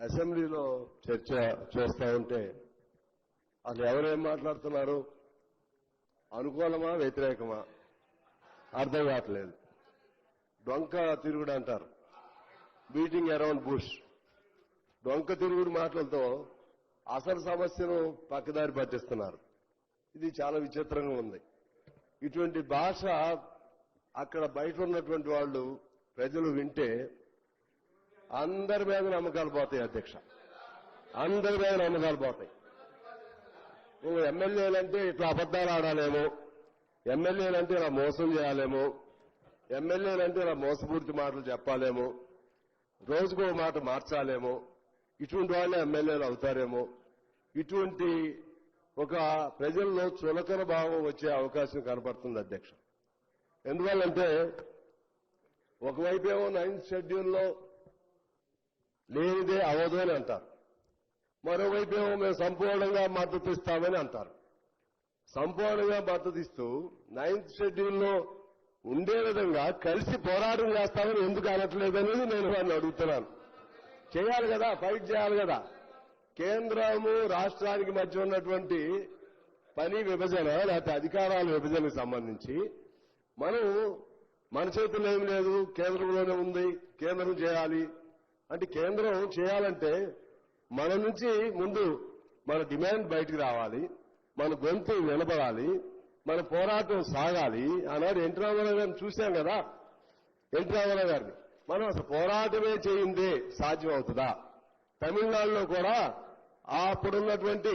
అసెంబ్లీలో చర్చ చేస్తా ఉంటే అసలు ఎవరేం మాట్లాడుతున్నారు, అనుకూలమా వ్యతిరేకమా అర్థం కావట్లేదు. డొంక తిరుగుడు అంటారు, బీటింగ్ అరౌండ్ బుష్. డొంక తిరుగుడు మాటలతో అసలు సమస్యను పక్కదారి పట్టిస్తున్నారు. ఇది చాలా విచిత్రంగా ఉంది. ఇటువంటి భాష అక్కడ బయట ఉన్నటువంటి వాళ్ళు ప్రజలు వింటే అందరి మీద నమ్మకాలు పోతాయి అధ్యక్ష, అందరి మీద నమ్మకాలు పోతాయి. నువ్వు ఎమ్మెల్యేలంటే ఇట్లా అబద్దాలు ఆడాలేమో, ఎమ్మెల్యేలంటే ఇలా మోసం చేయాలేమో, ఎమ్మెల్యేలంటే ఇలా మోసపూరిత మాటలు చెప్పాలేమో, రోజుకో మాట మార్చాలేమో, ఇటువంటి వాళ్ళే ఎమ్మెల్యేలు అవుతారేమో, ఇటువంటి ఒక ప్రజల్లో చులకన భావం వచ్చే అవకాశం కనపడుతుంది అధ్యక్ష. ఎందువల్లంటే ఒకవైపేమో 9th షెడ్యూల్లో లేనిదే అవదు అని అంటారు, మరోవైపేమో మేము సంపూర్ణంగా మద్దతు ఇస్తామని అంటారు. సంపూర్ణంగా మద్దతు ఇస్తూ 9th షెడ్యూల్లో ఉండే విధంగా కలిసి పోరాటం చేస్తామని ఎందుకు అనట్లేదనేది నేను వారిని అడుగుతున్నాను. చేయాలి కదా, ఫైట్ చేయాలి కదా. కేంద్రము రాష్ట్రానికి మధ్య ఉన్నటువంటి పని విభజన లేకపోతే అధికారాల విభజనకు సంబంధించి మనం మన చేతుల్లో ఏం లేదు, కేంద్రంలోనే ఉంది, కేంద్రం చేయాలి అంటే కేంద్రం చేయాలంటే మన నుంచి ముందు మన డిమాండ్ బయటికి రావాలి, మన గొంతు వినపడాలి, మన పోరాటం సాగాలి. ఆనాడు ఎన్టీ రామారావు గారిని చూశాం కదా, ఎన్టీ రామారావు గారిని మనం అసలు పోరాటమే చేయిందే సాధ్యం అవుతుందా? తమిళనాడులో కూడా అప్పుడున్నటువంటి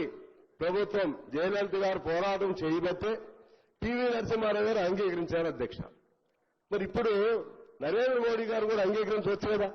ప్రభుత్వం జయలలిత గారు పోరాటం చేయబట్టే పివి నరసింహారావు గారు అంగీకరించారు అధ్యక్ష. మరి ఇప్పుడు నరేంద్ర మోడీ గారు కూడా అంగీకరించవచ్చు కదా.